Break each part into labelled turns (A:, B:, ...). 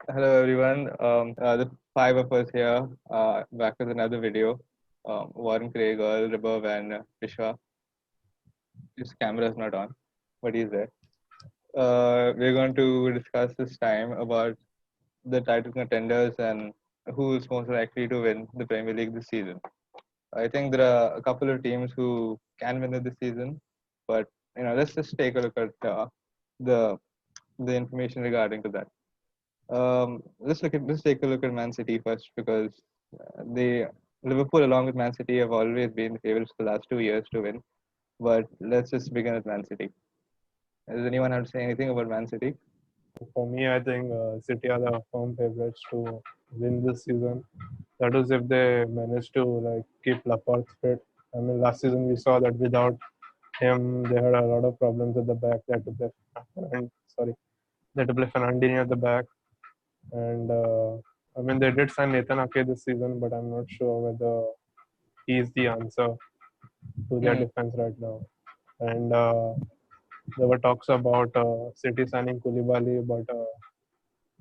A: Hello everyone. The five of us here, back with another video. Warren, Craig, Earl, Ribov, and Vishwa. His camera is not on, but he's there. We're going to discuss this time about the title contenders and who is most likely to win the Premier League this season. I think there are a couple of teams who can win it this season, but let's just take a look at the the information regarding to that. Let's take a look at Man City first because they Liverpool along with Man City have always been the favorites for the last 2 years to win. But let's just begin with Man City. Does anyone have to say anything about Man City?
B: For me, I think City are the firm favorites to win this season. That is if they manage to keep Laporte fit. I mean, last season we saw that without him, they had a lot of problems at the back. They had to play, they had to play Fernandinho at the back, and I mean they did sign Nathan Ake this season, but I'm not sure whether he's the answer to their
A: Hmm.
B: defense right now. And there were talks about City signing Koulibaly, but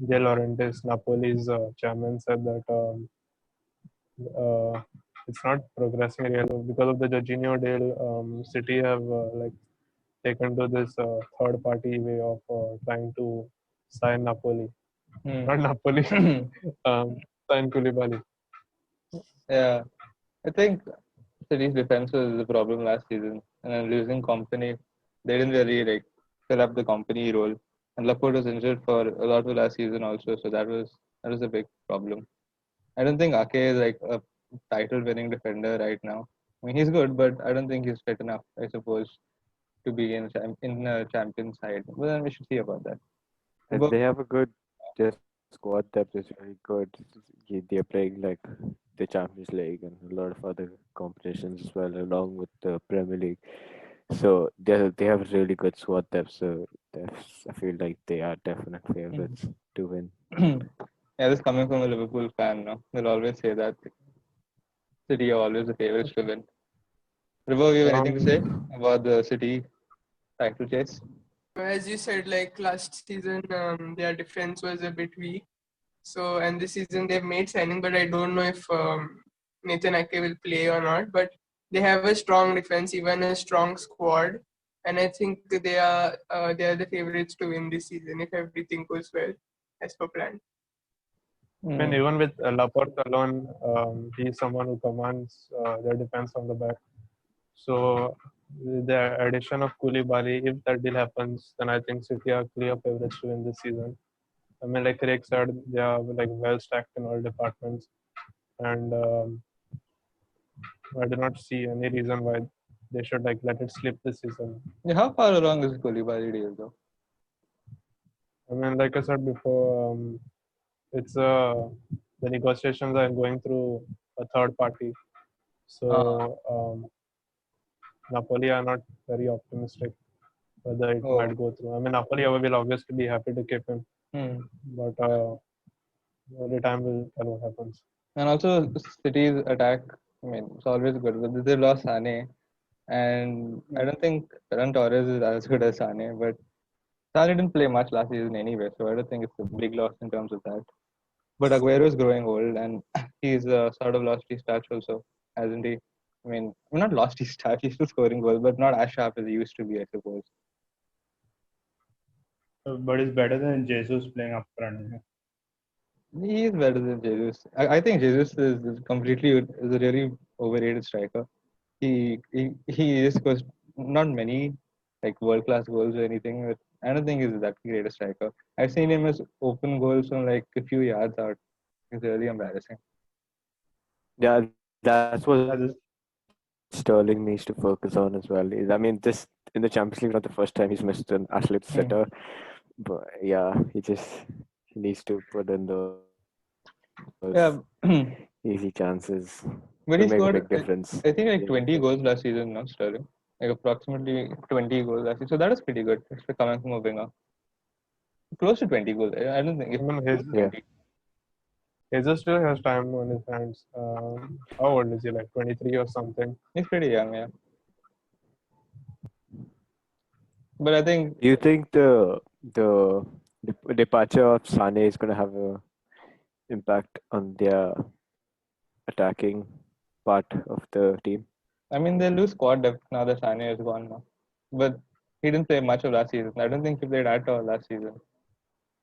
B: De Laurentiis, Napoli's chairman, said that uh, it's not progressing really because of the Jorginho deal. City have taken to this third-party way of trying to sign Napoli,
A: Hmm.
B: not Napoli, sign Koulibaly.
A: Yeah, I think City's defense was the problem last season, and then losing company, they didn't really fill up the company role. And Laporte was injured for a lot of last season also, so that was a big problem. I don't think Ake is like a title-winning defender right now. I mean, he's good, but I don't think he's fit enough, I suppose, to be in a champion side. But then we should see about that. But
C: They have a good their squad depth is very good. They're playing like the Champions League and a lot of other competitions as well, along with the Premier League. So they have really good squad depth. So I feel like they are definite favorites to win.
A: yeah, this coming from a Liverpool fan, no? They'll always say that City are always the favorites to win. Rivo, you have anything to say
B: Um,
A: about the City title chase?
D: As you said, like last season, their defense was a bit weak. So, and this season they've made signing, but I don't know if Nathan Ake will play or not. But they have a strong defense, even a strong squad, and I think they are the favorites to win this season if everything goes well as per plan.
B: I mean,
A: Hmm.
B: even with Laporte alone, he's someone who commands their defense from the back. So the addition of Koulibaly, if that deal happens, then I think City are clear favorites to win this season. I mean, like Craig said, they are well stacked in all departments, and I do not see any reason why they should let it slip this season.
A: Yeah, how far along is Koulibaly deal though?
B: I mean, like I said before, it's the negotiations are going through a third party,
A: Uh,
B: so Napoli are not very optimistic whether it
A: oh.
B: might go through. I mean, Napoli will obviously be happy to keep him,
A: Hmm.
B: but only time will tell what happens.
A: And also City's attack. I mean, it's always good, but they lost Sane, and I don't think Ferran Torres is as good as Sane. But Sane didn't play much last season anyway, so I don't think it's a big loss in terms of that. But Aguero is growing old, and he's sort of lost his touch also, hasn't he? I mean, not lost his touch. He's still scoring goals, but not as sharp as he used to be, I suppose.
E: But it's better than Jesus playing up front.
A: He is better than Jesus. I think Jesus is a really overrated striker. He just scores not many like world class goals or anything, but I don't think he's that great a striker. I've seen him as open goals from like a few yards out. It's really embarrassing.
C: Yeah, that's what
E: This,
C: Sterling needs to focus on as well. I mean, this in the Champions League, not the first time he's missed an absolute
A: Hmm.
C: sitter. But yeah, he needs to put in those
A: Yeah,
C: easy chances. Could make a
A: but
C: big
A: he scored
C: difference.
A: I think like 20 goals last season, no Sterling, like approximately 20 goals last season. So that is pretty good. It's coming from a winger, close to 20 goals. I don't think
B: I
A: it's
B: mean,
A: close to 20.
B: Jesus still has time on his hands. How old is he? Like 23 or something.
A: He's pretty young, yeah. But I think
C: Do you think the The departure of Sane is going to have a impact on their attacking part of the team.
A: I mean, they lose squad depth now that Sane is gone now. But he didn't play much of last season. I don't think he played at all last season.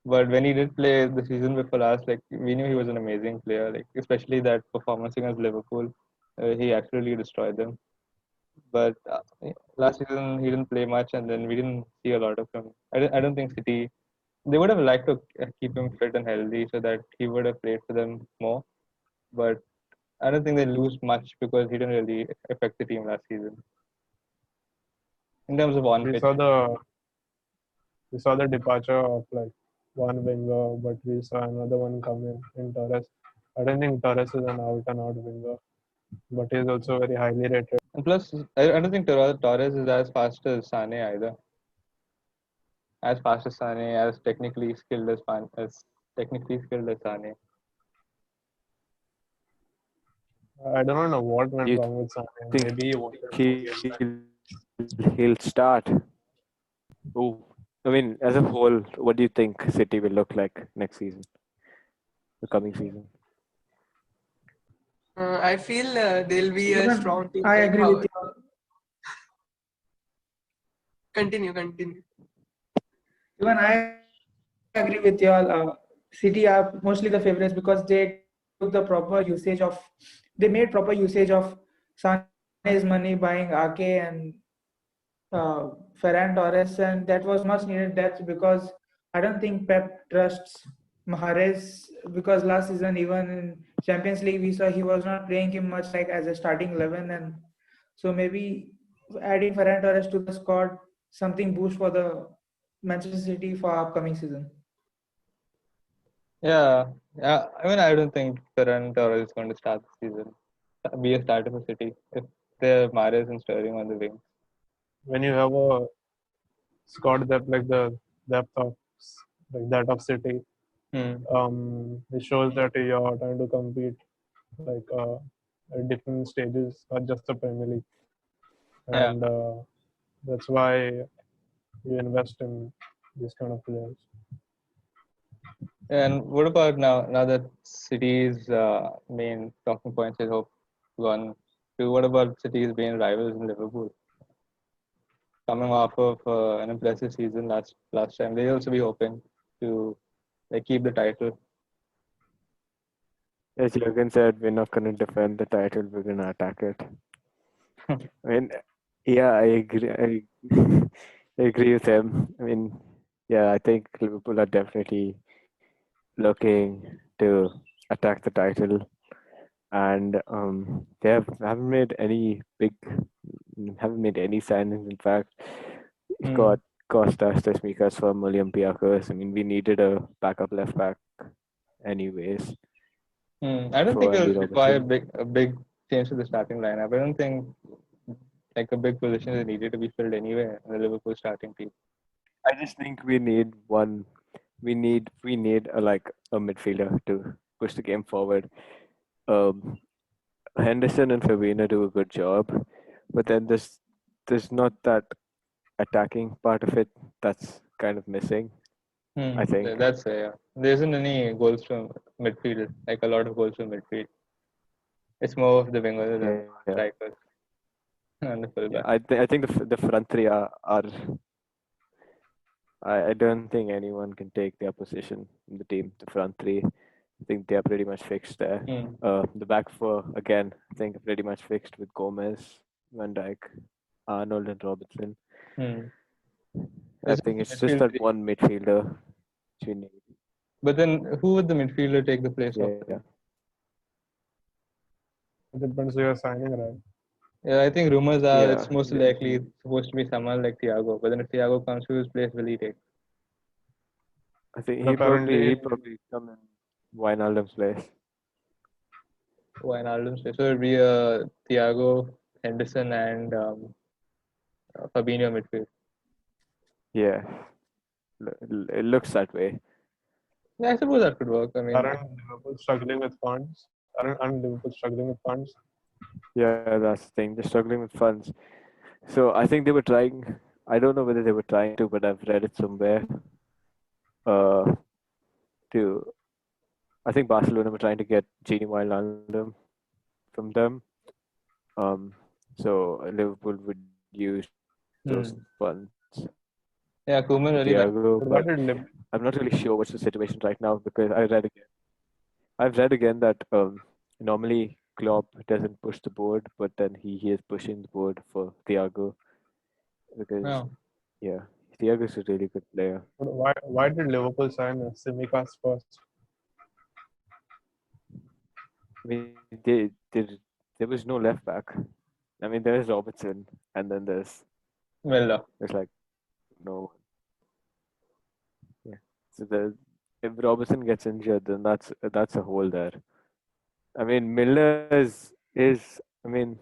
A: But when he did play the season before last, like we knew he was an amazing player. Like especially that performance against Liverpool, he absolutely destroyed them. But last season he didn't play much, and then we didn't see a lot of him. I don't think City they would have liked to keep him fit and healthy so that he would have played for them more. But I don't think they lose much because he didn't really affect the team last season in terms of on
B: We
A: pitch.
B: saw the departure of like one winger, but we saw another one come in Torres. I don't think Torres is an out and out winger, but he's also very highly rated.
A: And plus, I don't think Torres is as fast as Sane either. As fast as Sane, as technically skilled as technically skilled as Sane.
B: I don't know what went
C: You
B: wrong with Sane.
C: think
B: Maybe he wanted more game time.
C: he'll start? Oh, I mean, as a whole, what do you think City will look like next season, the coming season?
D: I feel they'll be a
F: Even
D: strong team.
F: I
D: like
F: agree
D: how-
F: with you.
D: Continue.
F: Even I agree with you all. City are mostly the favorites because they took the proper usage of, they made proper usage of Sane's money buying Ake and Ferran Torres, and that was much needed depth because I don't think Pep trusts Mahrez because last season, even in Champions League, we saw he was not playing him much like as a starting 11, and so maybe adding Ferran Torres to the squad something boost for the Manchester City for upcoming season.
A: Yeah, yeah. I mean, I don't think Ferran Torres is going to start the season, be a starter for City if they're Mahrez and Sterling on the wing.
B: When you have a squad depth like the depth of like that of City, it shows that you're trying to compete like at different stages, not just the Premier League,
A: Yeah.
B: and that's why you invest in these kind of players.
A: And what about now that City's main talking points is hope gone to what about City's main rivals in Liverpool? Coming off of an impressive season last time, they'll also be hoping to like keep the title.
C: As Jurgen said, we're not going to defend the title, we're going to attack it. I mean, yeah, I agree. I agree with him. I mean, yeah, I think Liverpool are definitely looking to attack the title, and haven't made any signings. In fact, we've got Costas Tsimikas from Olympiacos. I mean, we needed a backup left back, anyways.
A: I don't
C: for
A: think
C: Andy
A: it'll require
C: Robertson.
A: a big change to the starting lineup. I don't think like a big position is needed to be filled anywhere in the Liverpool starting team.
C: I just think we need one. We need like a midfielder to push the game forward. Henderson and Fabinho do a good job, but then there's not that attacking part of it that's kind of missing. I think.
A: That's yeah. There isn't any goals from midfield, like a lot of goals from midfield. It's more of the wingers and
C: Yeah.
A: strikers and the fullback.
C: I think the front three are I don't think anyone can take their position in the team. The front three, I think they're pretty much fixed there. The back four again, I think pretty much fixed with Gomez, Van Dijk, Arnold, and Robertson. I think it's just that one midfielder which we need.
A: But then, who would the midfielder take the place of?
C: Yeah.
B: It depends who you're signing, right?
A: Yeah, I think rumors are it's
C: Yeah,
A: most
C: yeah.
A: likely supposed to be someone like Thiago. But then if Thiago comes, whose place will he take?
C: I think
B: But apparently-
C: he'd probably come in Wijnaldum's place.
A: Wijnaldum's place. So it'll be Thiago, Henderson, and Fabinho midfield.
C: Yeah, it looks that way.
A: Yeah, I suppose that could work. I mean,
B: Aren't Liverpool struggling with funds? Aren't Liverpool struggling with funds?
C: Yeah, that's the thing. They're struggling with funds. So I think they were trying. I don't know whether they were trying to, but I've read it somewhere uh, to I think Barcelona were trying to get Genie Wijnaldum from them. Um, so Liverpool would use those
A: Hmm.
C: funds
A: Yeah,
C: for
A: Koeman really likes.
C: Thiago,
B: But
C: but
B: why did
C: I'm not really sure what's the situation right now because I've read again that normally Klopp doesn't push the board, but then he is pushing the board for Thiago because
A: No.
C: yeah, Thiago is a really good player.
B: why did Liverpool sign Simicas first?
C: I mean, there was no left back. I mean, there's Robertson, and then
A: Well,
C: there's like no yeah. So the if Robertson gets injured, then that's a hole there. I mean, Milner is. I mean,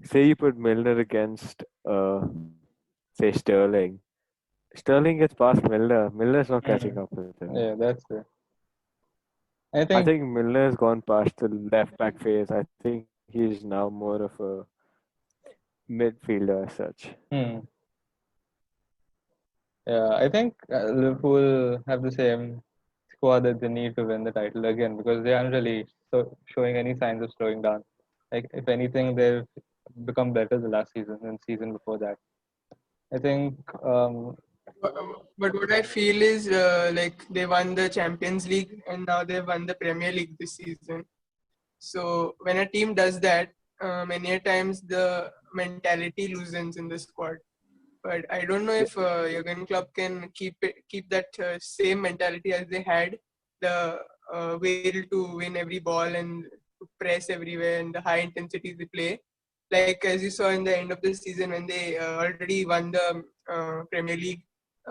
C: say you put Milner against say Sterling. Sterling gets past Milner. Milner's not catching up with him.
A: yeah, that's it. I
C: I
A: think.
C: think Milner's gone past the left back phase. I think he's now more of a midfielder as such.
A: Hmm. Yeah, I think Liverpool have the same squad that they need to win the title again because they aren't really showing any signs of slowing down. Like if anything, they've become better the last season than season before that. I think.
D: But what I feel is like they won the Champions League and now they've won the Premier League this season. So when a team does that, many a times the mentality loosens in the squad. But I don't know if Jurgen Klopp can keep that same mentality as they had, the will to win every ball and to press everywhere and the high intensity they play. Like as you saw in the end of the season when they already won the Premier League,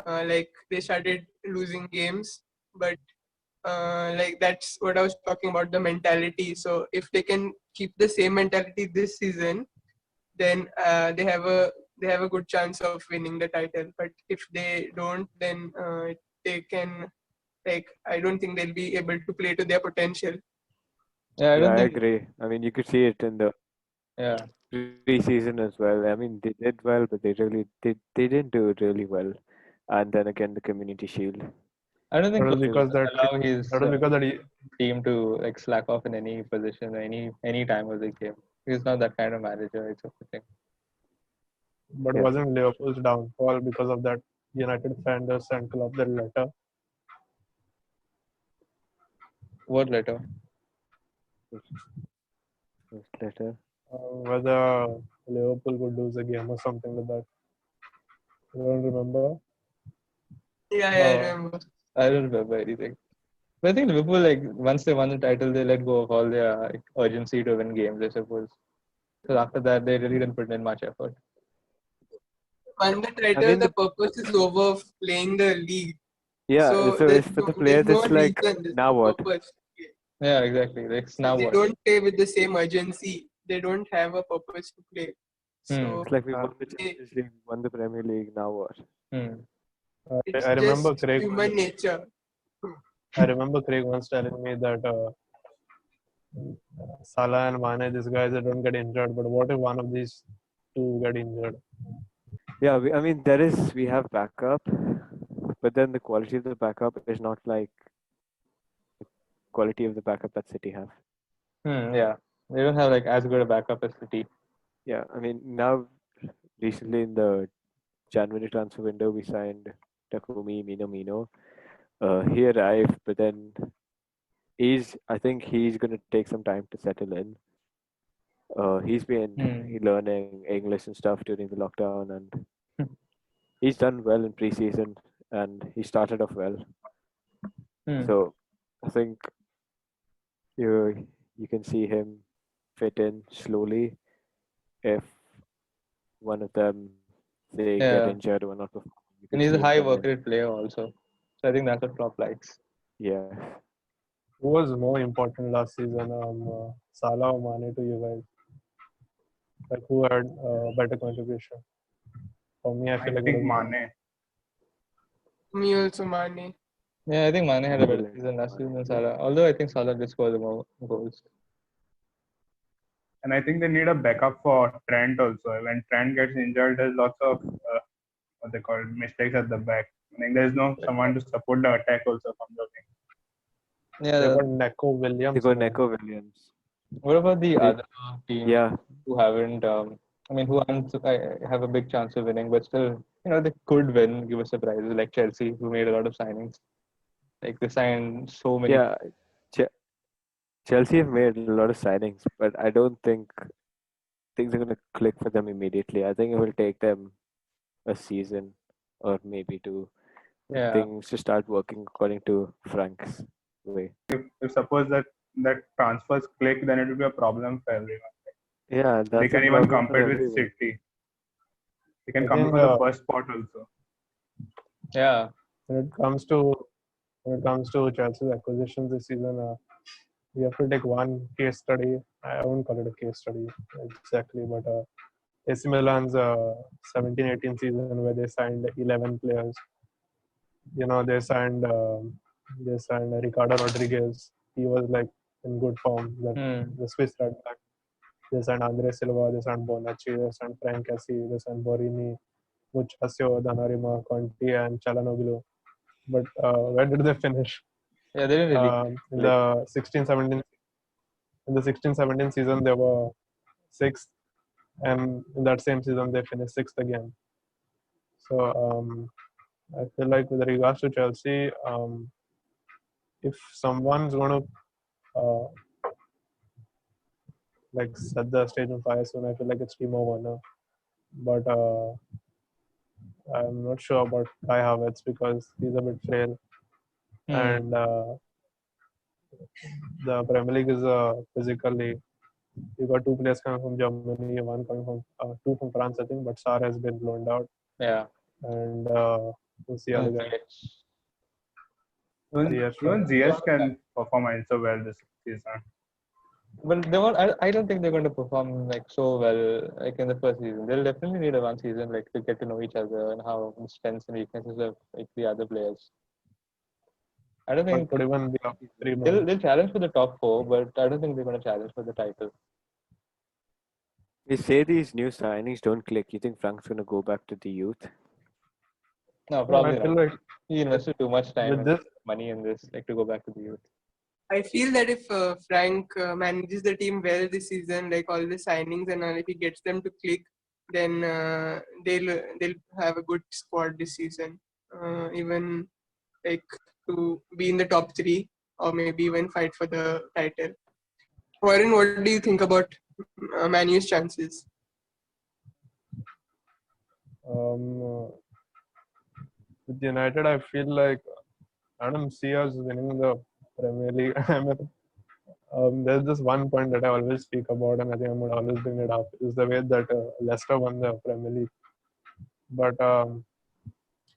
D: like they started losing games, but like that's what I was talking about, the mentality. So if they can keep the same mentality this season, then they have a good chance of winning the title. But if they don't, then they can, like, I don't think they'll be able to play to their potential.
A: Yeah, I
C: Yeah,
A: don't
C: I
A: think.
C: agree. I mean, you could see it in the
A: Yeah,
C: preseason as well. I mean, they did well, but they didn't do it really well. And then again, the Community Shield.
A: I don't
B: That
A: think
B: was
A: Klopp
B: because
A: will
B: that
A: allow his
B: that was because that he,
A: team to like slack off in any position, any time of the game. He's not that kind of manager. It's a thing.
B: but
C: Yeah,
B: wasn't Liverpool's downfall because of that United fan that sent Klopp that letter?
A: What letter?
C: first letter.
B: Whether Liverpool would lose a game or something like that. You don't remember?
D: Yeah, I
A: Oh,
D: remember.
A: I don't remember anything. But I think Liverpool, like once they won the title, they let go of all their like, urgency to win games. I suppose. So after that, they really didn't put in much effort.
D: Won the
C: I
D: title,
C: mean,
D: the purpose is over of playing the league.
C: yeah.
D: So
C: So it's for the
D: there's
C: players.
D: no
C: It's like
D: reason, there's
C: now
D: no
C: what?
D: purpose.
A: Yeah, exactly. Like now
D: They
A: what?
D: don't play with the same urgency. They don't have a purpose to play.
A: Hmm.
D: So
C: It's like we
B: Uh,
C: won the
D: they,
C: Champions League, won the Premier League. Now what?
A: Hmm.
D: it's
B: I remember
D: just
B: Craig.
D: human nature.
B: I remember Craig once telling me that Salah and Mane, these guys, they don't get injured. But what if one of these two get injured?
C: Yeah, I mean, we have backup, but then the quality of the backup is not like quality of the backup that City have.
A: Hmm. Yeah. They don't have like as good a backup as City.
C: Yeah, I mean, now recently in the January transfer window, we signed Takumi Minamino. He arrived, but then I think he's going to take some time to settle in. He's been
A: Hmm.
C: learning English and stuff during the lockdown, and he's done well in preseason, and he started off well.
A: Hmm.
C: So I think you can see him fit in slowly if one of them they get
A: Yeah.
C: injured or not performing. You
A: And
C: could
A: he's
C: see
A: a
C: him
A: high
C: come
A: work
C: in.
A: rate player also. So I think that's what Klopp likes.
C: Yeah,
B: Who was more important last season, Salah or Mane to you guys? Like who had better contribution? For me, I
E: I
B: feel like it
E: think
B: was Mane.
E: Mane.
D: Me also, Mane.
A: Yeah, I think Mane had
C: I
A: a
C: feel
A: better
C: like
A: season last season than
C: Mane.
A: Salah. Although I think Salah did score the more goals.
E: And I think they need a backup for Trent also. When Trent gets injured, there's lots of what they call mistakes at the back. Like there's no someone to support the attack also from the wing.
B: They
A: Yeah.
B: got Neko
C: They
B: Williams.
C: got
B: man.
C: Neko Williams.
A: What about the
C: They-
A: other teams
C: Yeah,
A: who haven't? I mean, who aren't, have a big chance of winning, but still, they could win, give a surprise, like Chelsea, who made a lot of signings. Like they signed so many.
C: yeah. Ch- Chelsea have made a lot of signings, but I don't think things are going to click for them immediately. I think it will take them a season or maybe two
A: Yeah,
C: things to start working according to Frank's way.
E: If suppose that transfers click, then it will be a problem for everyone.
C: Yeah,
E: They
C: that's a
E: can even
C: problem for
E: compete with
C: everyone.
E: City. They can
B: I
E: compete
B: think
E: for the first spot also.
A: yeah,
B: when it comes to Chelsea's acquisitions this season, we have to take one case study. I won't call it a case study exactly, but AC Milan's 17-18 season where they signed 11 players. They signed Ricardo Rodriguez. He was like in good form. The Swiss right back. They signed Andre Silva. They signed Bonacci. They signed Frank Cassie. They signed Borini, Muchasio, Donnarumma, Conti, and Chalanoglu. But where did they finish?
A: yeah. They didn't really.
B: In the 16-17 season, they were sixth, and in that same season, they finished sixth again. So I feel like with regards to Chelsea, if someone's going to like set the stage on fire soon, I feel like it's Timo Werner. But I'm not sure about Kai Havertz because he's a bit frail, and the Premier League is a physical league. You got two players coming from Germany, one coming from two from France, I think, but Sarr has been blown out,
A: Yeah.
B: and who's the other
A: And
B: guy?
E: Even
B: Ziyech.
E: Ziyech can perform also well this season.
A: But they won't. I don't think they're going to perform like so well like in the first season. They'll definitely need a one season like to get to know each other and how the strengths and weaknesses of like the other players. I don't
B: But
A: think
B: could even be up 3
A: they'll
B: months.
A: they'll challenge for the top four, but I don't think they're going to challenge for the title.
C: You say these new signings don't click. You think Frank's going to go back to the youth?
A: No,
B: No,
A: probably
B: I feel
A: not.
B: like
A: He invested too much time
B: with
A: and
B: this,
A: money in this, like to go back to the youth.
D: I feel that if Frank manages the team well this season, like all the signings and all, if he gets them to click, then they'll have a good squad this season. Even like to be in the top three or maybe even fight for the title. Warren, what do you think about Man U's chances?
B: with United, I feel like I don't see us winning the Premier League. I mean, there's this one point that I always speak about, and I think I'm going to always bring it up, is the way that Leicester won the Premier League. But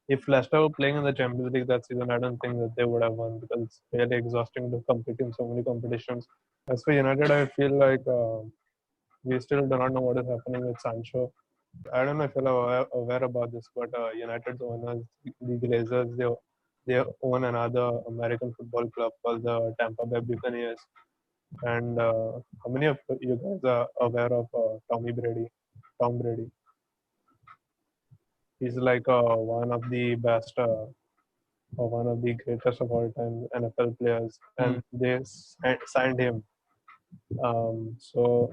B: if Leicester were playing in the Champions League that season, I don't think that they would have won because it's really exhausting to compete in so many competitions. As for United, I feel like we still do not know what is happening with Sancho. I don't know if you're aware about this, but United's owners, the Glazers, they own another American football club called the Tampa Bay Buccaneers. And how many of you guys are aware of Tommy Brady? Tom Brady. He's like one of the best, or one of the greatest of all time NFL players, and they signed him. So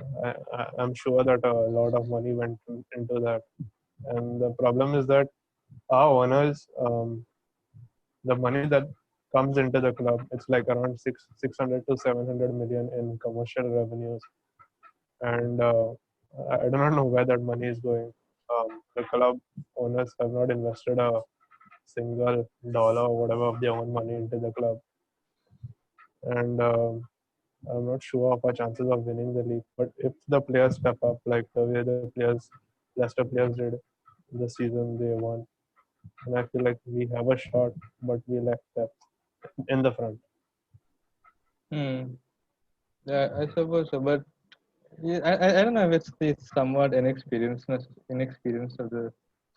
B: I'm sure that a lot of money went into that. And the problem is that our owners, the money that comes into the club, it's like around 600 to 700 million in commercial revenues, and I do not know where that money is going. The club owners have not invested a single dollar or whatever of their own money into the club, and I'm not sure of our chances of winning the league. But if the players step up like the way the Leicester players did this season, they won. And I feel like we have a shot, but we lack depth in the front.
A: Yeah, I suppose so, but yeah, I don't know if it's the somewhat inexperience of the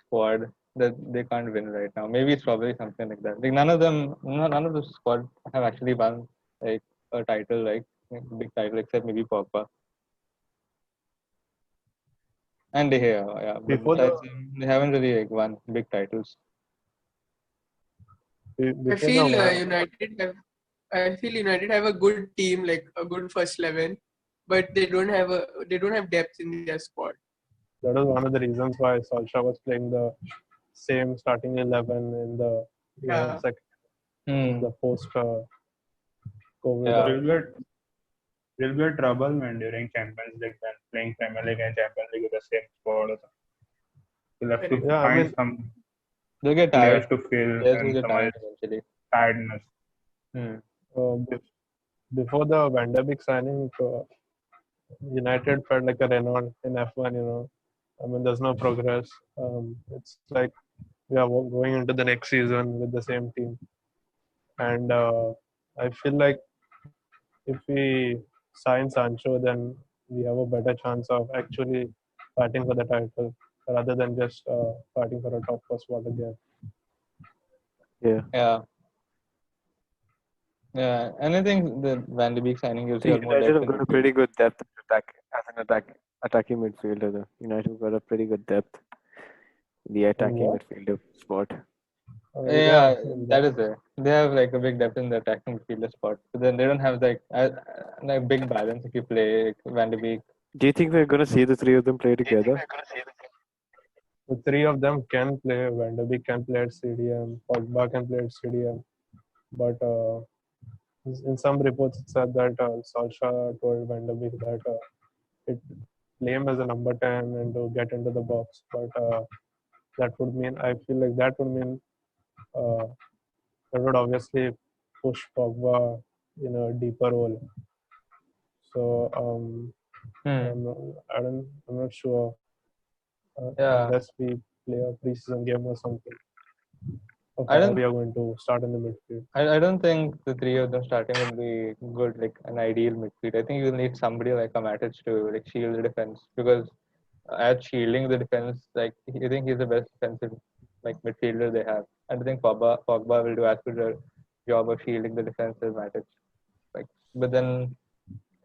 A: squad that they can't win right now. Maybe it's probably something like that. Like none of the squad have actually won like a title, like a big title, except maybe Pogba and De Gea. Yeah, but
B: Before the
A: besides them, they haven't really like won big titles.
D: I
B: Before
D: feel
B: the
D: United have a good team, like a good first 11, but they don't have depth in their squad.
B: that was one of the reasons why Solskjaer was playing the same starting 11 in the
D: Yeah.
B: the post COVID.
A: Yeah.
E: Will be a trouble when during Champions League when playing Premier League and Champions League with the same squad or something. You'll have to
B: Yeah, I
E: find
B: mean,
E: some
A: They'll get
E: players
A: tired.
E: to fill
A: Players will
E: and
A: get
E: some
A: tired eventually.
E: tiredness.
A: Hmm.
B: before the Van de Beek signing, United felt like a Renault in F1. I mean, there's no progress. It's like we are going into the next season with the same team, and I feel like if we sign Sancho, then we have a better chance of actually fighting for the title rather than just fighting for a top four spot again.
C: Yeah.
A: Yeah. Yeah. And I think the Van de Beek signing gives
C: See,
A: you more
C: United
A: depth
C: have
A: in
C: got a
A: midfield.
C: pretty good depth attack as an attacking midfielder. Though. United have got a pretty good depth in the attacking
B: What?
C: midfielder spot.
A: Yeah,
B: in
A: that is it. They have like a big depth in the attacking midfielder spot. But then they don't have like big balance if you play like, Van de Beek.
C: Do you think we're gonna see the three of them play together?
B: The three of them can play. Van de Beek can play at CDM. Pogba can play at CDM. But in some reports, it said that Solskjaer told Van de Beek that it play him as a number 10 and to get into the box. But that would mean, I feel like that would mean that would obviously push Pogba in a deeper role. So
A: Hmm.
B: I'm not sure
A: Yeah.
B: unless we play a preseason game or something of
A: I
B: how
A: don't
B: we are going to start in the midfield.
A: I don't think the three of them starting will be good, like an ideal midfield. I think you'll need somebody like a Matic to like shield the defense because at shielding the defense, like I think he's the best defensive like midfielder they have. And I think Pogba will do as good a job of shielding the defense as Matic. Like, but then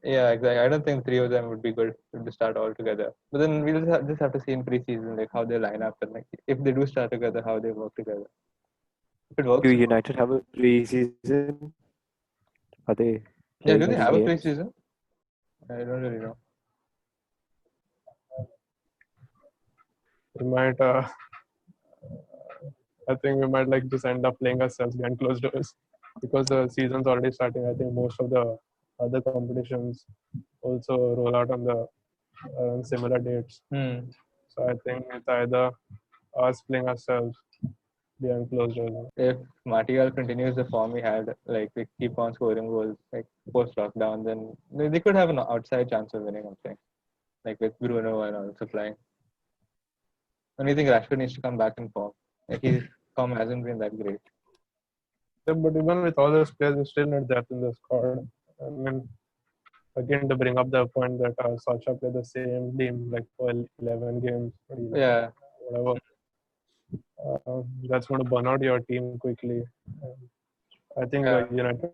A: yeah, exactly. I don't think three of them would be good to start all together. But then we'll just have to see in preseason like how they line up and like if they do start together, how they work together. If it
C: Do
A: works,
C: United have a preseason? Are they
A: yeah.
C: playing
A: Do they
C: any
A: have a
C: games?
A: preseason? I don't really know.
B: We might, I think we might like just end up playing ourselves behind closed doors because the season's already starting. I think most of the other competitions also roll out on the similar dates.
A: Hmm.
B: So I think it's either us playing ourselves behind closed doors.
A: If Martial continues the form he had, like we keep on scoring goals like post lockdown, then they could have an outside chance of winning. I'm saying, like with Bruno and also playing. Only think Rashford needs to come back in form. Like his form hasn't been that great.
B: Yeah, but even with all those players, we still need depth in the squad. I mean, again, to bring up the point that Solskjaer played the same team like for 11 games, or
A: Yeah,
B: whatever. That's going to burn out your team quickly. I think
A: yeah,
B: United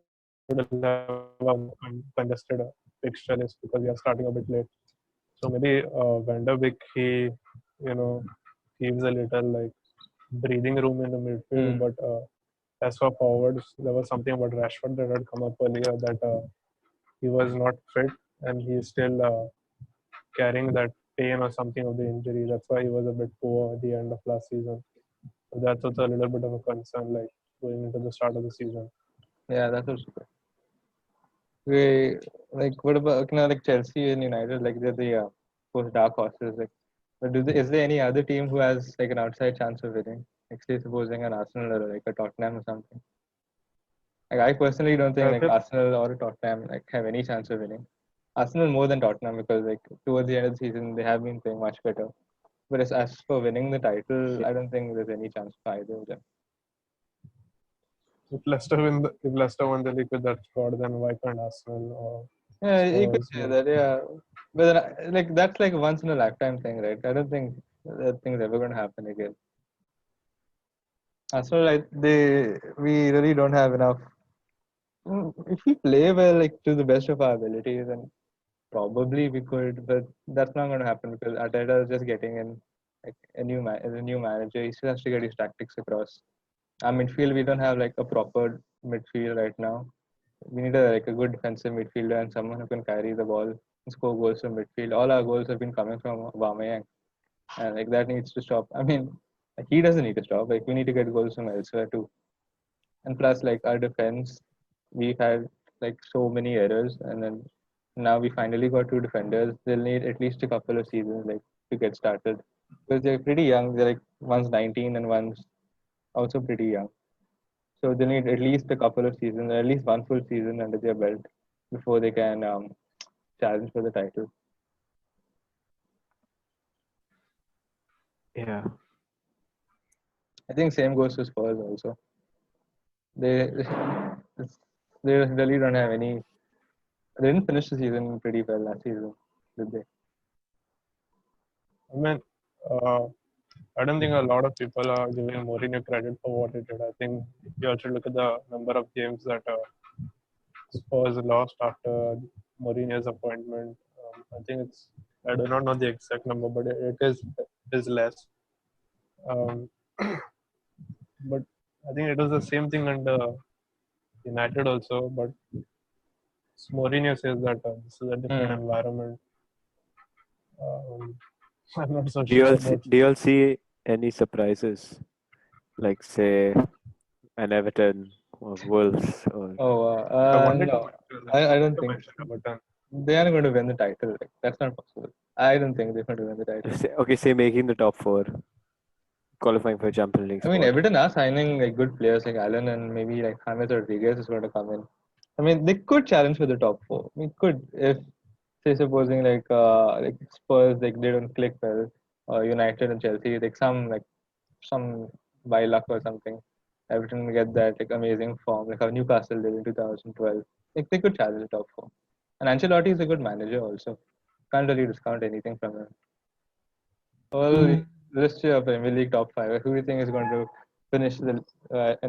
B: will have a congested fixture list because we are starting a bit late. So maybe Van der Beek, he, gives a little like breathing room in the midfield.
A: Hmm.
B: But as for forwards, there was something about Rashford that had come up earlier that he was not fit and he's still carrying that pain or something of the injury. That's why he was a bit poor at the end of last season. So that's also a little bit of a concern, like going into the start of the season.
A: yeah. That's also good. We like what about like Chelsea and United? Like they're the post dark horses. Like, but is there any other team who has like an outside chance of winning? Like say supposing an Arsenal or like a Tottenham or something. Like I personally don't think
B: I
A: like
B: feel
A: Arsenal or Tottenham like have any chance of winning. Arsenal more than Tottenham because like towards the end of the season they have been playing much better. But as for winning the title, I don't think there's any chance for either of them.
B: if Leicester won the league with that squad, then why can't Arsenal or
A: Yeah, you could
B: Spurs
A: say
B: win?
A: that. Yeah, but then, like that's like a once in a lifetime thing, right? I don't think that thing's ever going to happen again. Arsenal, like we really don't have enough. If we play well, like to the best of our ability, then probably we could. But that's not going to happen because Arteta is just getting in like a new manager. He still has to get his tactics across. Our midfield, we don't have like a proper midfield right now. We need a good defensive midfielder and someone who can carry the ball and score goals from midfield. All our goals have been coming from Aubameyang, and like that needs to stop. I mean, he doesn't need to stop. Like we need to get goals from elsewhere too. And plus, like our defense, we've had like so many errors, and then now we finally got two defenders. They'll need at least a couple of seasons like to get started because they're pretty young. They're like one's 19 and one's also pretty young. So they need at least a couple of seasons, or at least one full season under their belt before they can challenge for the title.
C: Yeah.
A: I think same goes to Spurs also. They they really don't have any. They didn't finish the season pretty well last season, did they?
B: I mean, I don't think a lot of people are giving Mourinho credit for what he did. I think you have to look at the number of games that Spurs lost after Mourinho's appointment. I think it's, I do not know the exact number, but it is less. But I think it was the same thing under United also. But Mourinho says that this is a different environment. I'm not so
C: Do you
B: sure
C: all
B: about.
C: do you all see any surprises, like say an Everton or Wolves or?
A: No, I don't think so. They aren't going to win the title. Like, that's not possible. I don't think they're going to win the title.
C: Say making the top four, qualifying for Champions League
A: I mean,
C: spot.
A: Everton are signing like good players like Allen and maybe like James Rodriguez is going to come in. I mean, they could challenge for the top four. I mean, could if say supposing like Spurs like they don't click well, or United and Chelsea some by luck or something, Everton get that like amazing form like how Newcastle did in 2012. Like they could challenge the top four. And Ancelotti is a good manager also. Can't really discount anything from him. Well, list your Premier League top five. Who do you think is going to finish in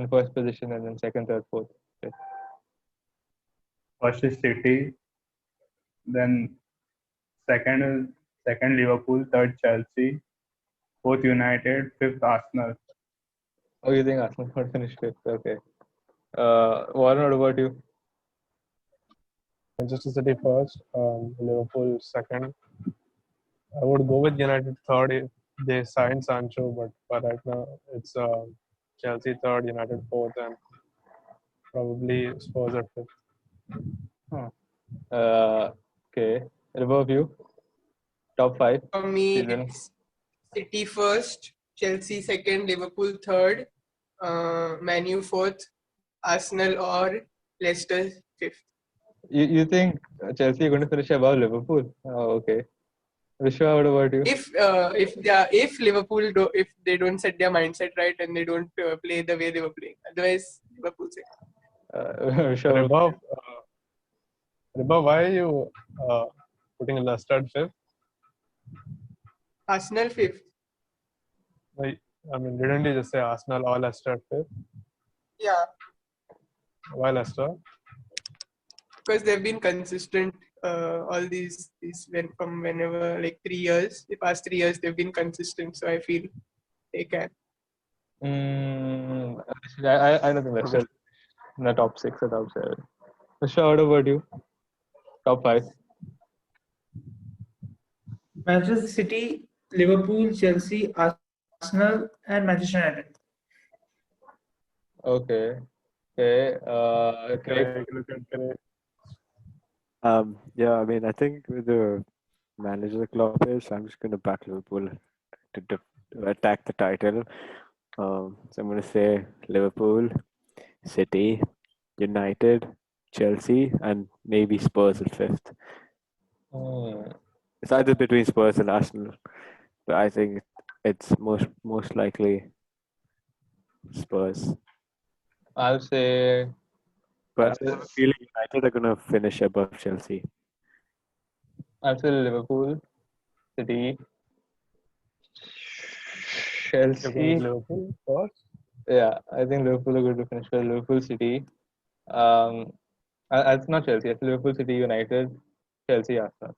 A: first position and then second, third, fourth? Okay.
E: First is City, then second Liverpool, third Chelsea, fourth United, fifth Arsenal.
A: Oh, you think Arsenal will finish fifth? Okay. Warren, what about you?
B: Manchester City first, Liverpool second. I would go with United third if they signed Sancho, but for right now it's Chelsea third, United fourth, and probably Spurs at fifth.
A: Okay. What about you? Top five
D: For me,
A: season.
D: it's City first, Chelsea second, Liverpool third, Man U fourth, Arsenal or Leicester fifth.
A: You think Chelsea are going to finish above Liverpool? Oh, okay. Vishwa, what about you?
D: If Liverpool if they don't set their mindset right and they don't play the way they were playing, otherwise Liverpool second.
A: Vishwa,
B: Ribba, why are you putting Leicester at fifth?
D: Arsenal fifth.
B: Like, I mean, didn't you just say Arsenal or Leicester at fifth?
D: Yeah,
B: Why Leicester?
D: because they've been consistent all these from whenever like 3 years. The past 3 years they've been consistent, so I feel they can.
A: I don't think Leicester in the top six or top seven. Vishwa, what about you? Top five.
F: Manchester City, Liverpool, Chelsea, Arsenal, and Manchester United.
A: Okay. Okay.
B: Correct, look at correct.
C: Yeah, I mean, I think with the manager the club is, I'm just going to back Liverpool to attack the title. So I'm going to say Liverpool, City, United, Chelsea, and maybe Spurs at fifth. It's either between Spurs and Arsenal, but I think it's most likely Spurs.
A: I'll say.
C: But I have a feeling United are going to finish above Chelsea.
A: I'll say Liverpool, City, Chelsea.
B: Liverpool first.
A: Yeah, I think Liverpool are going to finish with Liverpool, City. It's not Chelsea. It's Liverpool, City, United, Chelsea, Arsenal.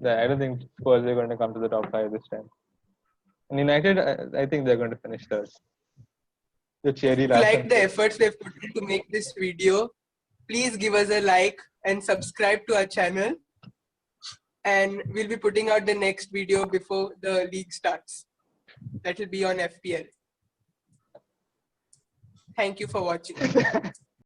A: Yeah, I don't think Spurs are going to come to the top five this time. And United, I think they're going to finish third. The cherry
D: If you
A: last
D: like
A: one.
D: the efforts we've put in to make this video, please give us a like and subscribe to our channel. And we'll be putting out the next video before the league starts. That will be on FPL. Thank you for watching.